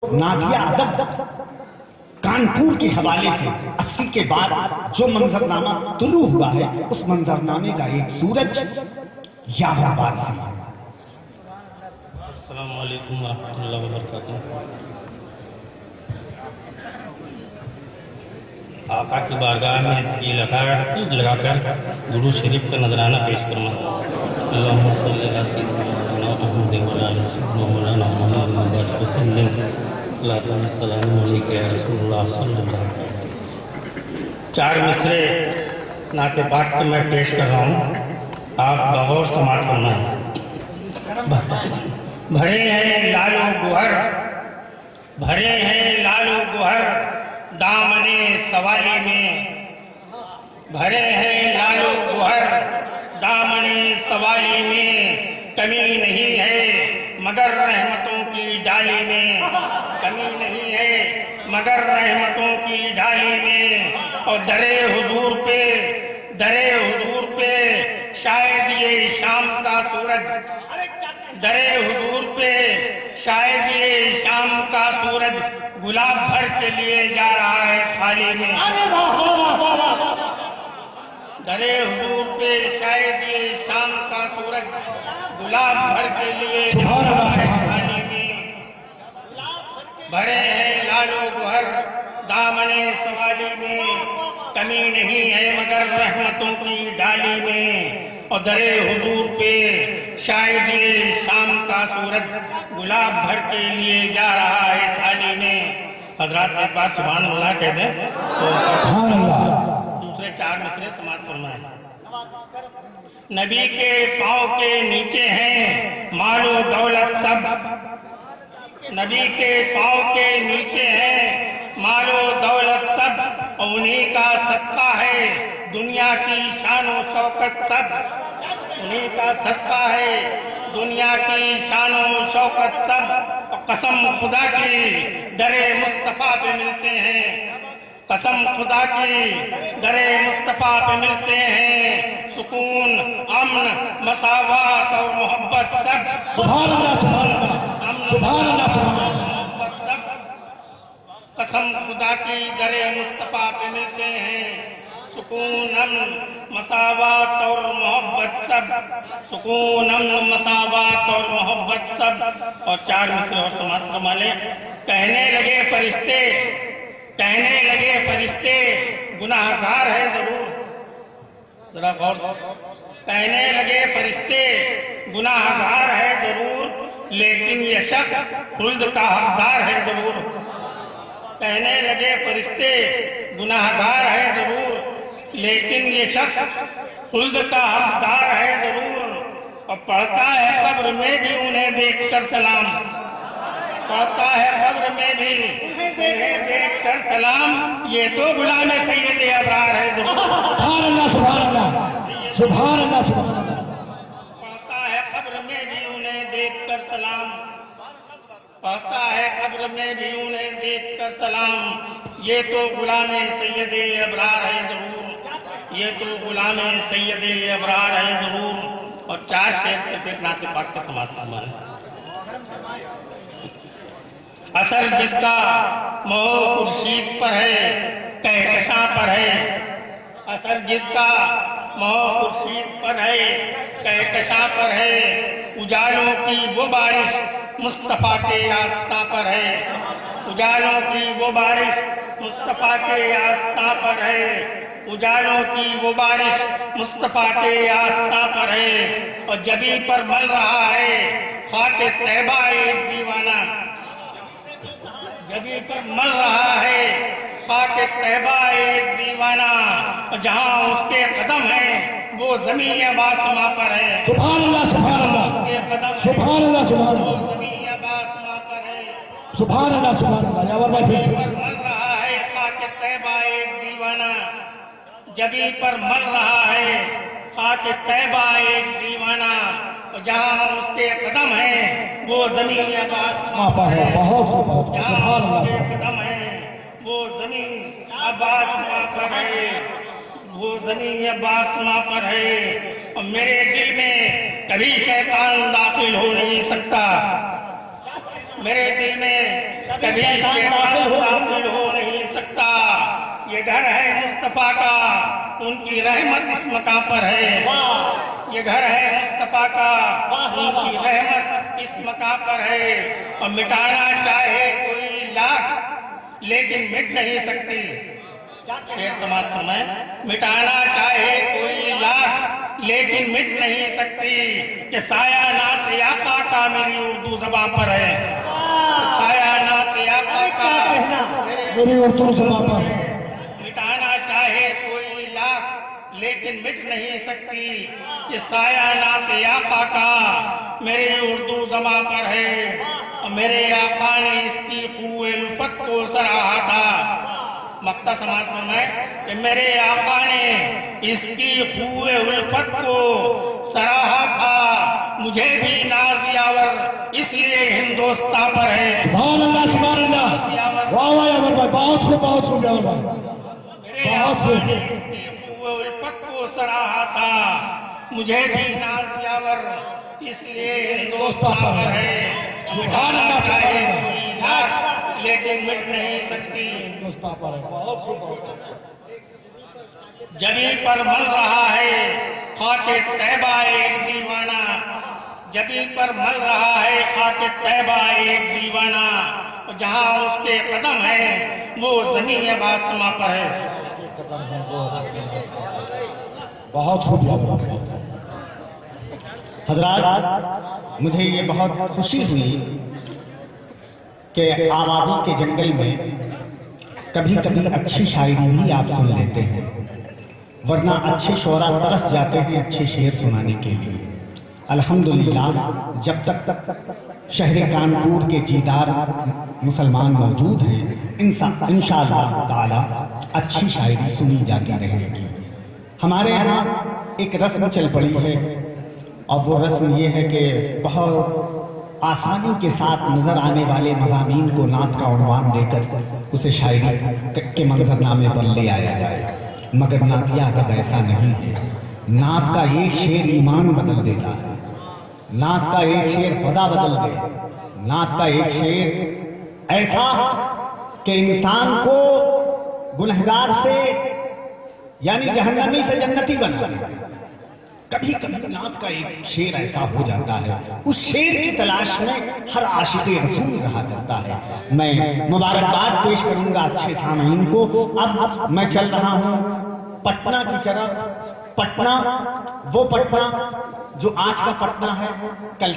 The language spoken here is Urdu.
نادیہ ادب کانپور کے حوالے سے 80 کے بعد جو منظرنامہ طلوع ہوا ہے اس منظرنامے کا ایک سورج یاور بار سے. السلام علیکم ورحمۃ اللہ وبرکاتہ. آقا کی بارگاہ میں دل لگا کر درود شریف کا نذرانہ پیش کرنا. اللہم صلی علی سیدنا محمد و علی سیدنا مولانا محمد وبارک وسلم. السلام علیکم یا رسول اللہ صلی اللہ علیہ وسلم. 4 مصرے نعت پاک کو میں پیش کر رہا ہوں، آپ بغور سماعت کرنا ہے. بھرے ہیں لالو گوہر، بھرے ہیں لالو گوہر دامنے سوالی میں، بھرے ہیں لالو گوہر دامنے سوالی میں. کمی نہیں ہے مگر رحمتوں کی ڈالی میں، کمی نہیں ہے مگر رحمتوں کی ڈالی میں. اور درے حضور پہ شاید یہ شام کا سورج، درے حضور پہ شاید یہ شام کا سورج گلاب بھر کے لیے جا رہا ہے تھالی میں. درے حضور پہ شاید یہ شام کا سورج گلاب بھر کے لیے جا رہا ہے تھالی میں. بھرے ہیں لالو گوہر دامنے سوالی میں، کمی نہیں ہے مگر رحمتوں کی ڈالی میں. اور درے حضور پہ شاید یہ شام کا سورج گلاب بھر کے لیے جا رہا ہے تھالی میں. حضرات ایک بار سبحان اللہ کہہ دیں تو دوسرے 4 مصرے سماعت فرمائیں. نبی کے پاؤں کے نیچے ہیں مال و دولت سب، نبی کے پاؤں کے نیچے ہیں مال و دولت سب، انہیں کا صدقہ ہے دنیا کی شان و شوکت سب، انہیں کا صدقہ ہے دنیا کی شان و شوکت سب. قسم خدا کی درے مصطفیٰ پہ ملتے ہیں، قسم خدا کی درے مصطفیٰ پہ ملتے ہیں. سکون، امن، مساوات اور محبت سب، سبحان اللہ سبحان اللہ سبحان اللہ سبحان اللہ. محبت سب قسم خدا کی درے مصطفیٰ پہ ملتے ہیں. سکون، امن، مساوات اور محبت سب، سکون، امن، مساوات اور محبت سب. اور 4 مصرے اور سماعت فرما لیں. کہنے لگے فرشتے گناہ گار ہے ضرور، ذرا غور سے. کہنے لگے فرشتے گناہ گار ہے ضرور، لیکن یہ شخص خلد کا حقدار ہے ضرور. کہنے لگے فرشتے گناہ گار ہے ضرور، لیکن یہ شخص خلد کا حقدار ہے ضرور. اور پڑھتا ہے قبر میں بھی انہیں دیکھ کر سلام، پڑھتا ہے قبر میں بھی انہیں دیکھ کر سلام. یہ تو غلام سید ابرار ہے ضرور. سبحان اللہ سبحان اللہ سبحان اللہ سبحان اللہ. پڑھتا ہے قبر میں بھی انہیں دیکھ کر سلام، پڑھتا ہے قبر میں بھی انہیں دیکھ کر سلام. یہ تو غلام سید ابرار ہے ضرور، یہ تو غلام سید ابرار ہے ضرور. اور 4 شعر سے پھر نعت پاک کا سماعت فرمائیں. اثر جس کا موہ خورشید پر ہے کہکشاں پر ہے، اثر جس کا موہ خورشید پر ہے کہکشاں پر ہے. اجالوں کی وہ بارش مصطفیٰ کے آستاں پر ہے، اجالوں کی وہ بارش مصطفیٰ کے آستاں پر ہے، اجالوں کی وہ بارش مصطفیٰ کے آستاں پر ہے. اور جبیں پر مل رہا ہے خاک طیبہ ایک دیوانہ، جبیں پر مل رہا ہے خاک طیبہ ایک دیوانہ. جہاں اس کے قدم ہیں وہ زمین آسماں پر ہے. سبحان اللہ سبحان اللہ سبحان اللہ سبحان اللہ زمین آسماں پر ہے. سبحان اللہ سبحان اللہ. یاور بھائی پھر پر مل رہا ہے خاک طیبہ ایک دیوانہ، جبیں پر مل رہا ہے خاک طیبہ ایک دیوانہ. جہاں اس کے قدم ہیں وہ زمین آسماں پر ہے. بہت جہاں اس کے قدم ہیں وہ زمین آسماں پر ہے، وہ زمین آسماں پر ہے. اور میرے دل میں کبھی شیطان داخل ہو نہیں سکتا، میرے دل میں کبھی داخل ہو نہیں سکتا. یہ گھر ہے مصطفیٰ کا، ان کی رحمت اس مقام پر ہے. یہ گھر ہے مصطفیٰ کا، ان کی رحمت اس مقام پر ہے. اور مٹانا چاہے کوئی لاکھ لیکن مٹ نہیں سکتی. ایک سماعت فرمائیں. مٹانا چاہے کوئی لاکھ لیکن مٹ نہیں سکتی کہ سایہ نات آقا کا میری اردو زبان پر ہے. سایہ نات آقا کا میری اردو زبان پر ہے. مٹانا چاہے کوئی لاکھ لیکن مٹ نہیں سکتی یہ سایہ نات آقا کا میری اردو زبان پر ہے. اور میرے آقا نے اس کی قوت الفت کو سراہا تھا. مقطع سماعت فرمائیں کہ میرے آقا نے اس کی قوت الفت کو سراہا تھا. مجھے بھی ناز یاور اس لیے ہندوستان پر ہے. سبحان اللہ سبحان اللہ. واہ واہ یاور بھائی، بہت خوب یاور بھائی، بہت خوب. الفت کو سراہا تھا. مجھے بھی ناز یاور اس لیے ہندوستان پر ہے. سبحان اللہ سبحان اللہ. لیکن مٹ نہیں سکتی. ہندوستان پر ہے. بہت خوب. جبی پر مل رہا ہے خاک طیبہ ایک دیوانہ. جبی پر مل رہا ہے خاک طیبہ ایک دیوانہ. جہاں اس کے قدم ہے وہ زمین باسما پر ہے. بہت خوب یاور بھائی. حضرات، مجھے یہ بہت خوشی ہوئی کہ آوازوں کے جنگل میں کبھی کبھی اچھی شاعری بھی آپ سن لیتے ہیں، ورنہ اچھے شعراء ترس جاتے ہیں اچھے شعر سنانے کے لیے. الحمدللہ جب تک شہر کانپور کے جیدار مسلمان موجود ہیں انشاءاللہ تعالی اچھی شاعری سنی جاتی رہے گی. ہمارے یہاں ایک رسم چل پڑی ہے، اور وہ رسم یہ ہے کہ بہت آسانی کے ساتھ نظر آنے والے مضامین کو نعت کا عنوان دے کر اسے شاعری کے منظر نامے پر لے آیا جائے. مگر نعتیہ ادب ایسا نہیں ہے. نعت کا ایک شعر ایمان بدل دیتا ہے. نعت کا ایک شعر خدا بدل دے. نعت کا ایک شعر ایسا کہ انسان کو گنہگار سے یعنی جہنمی سے جنتی بنا دے. کبھی کبھی نعت کا ایک شعر ایسا ہو جاتا ہے، اس شعر کی تلاش میں ہر عاشق رسول رہا کرتا ہے. میں مبارکباد پیش کروں گا اچھے سامعین کو. اب میں چل رہا ہوں پٹنہ کی طرف. پٹنہ، وہ پٹنہ جو آج کا پٹنہ ہے کل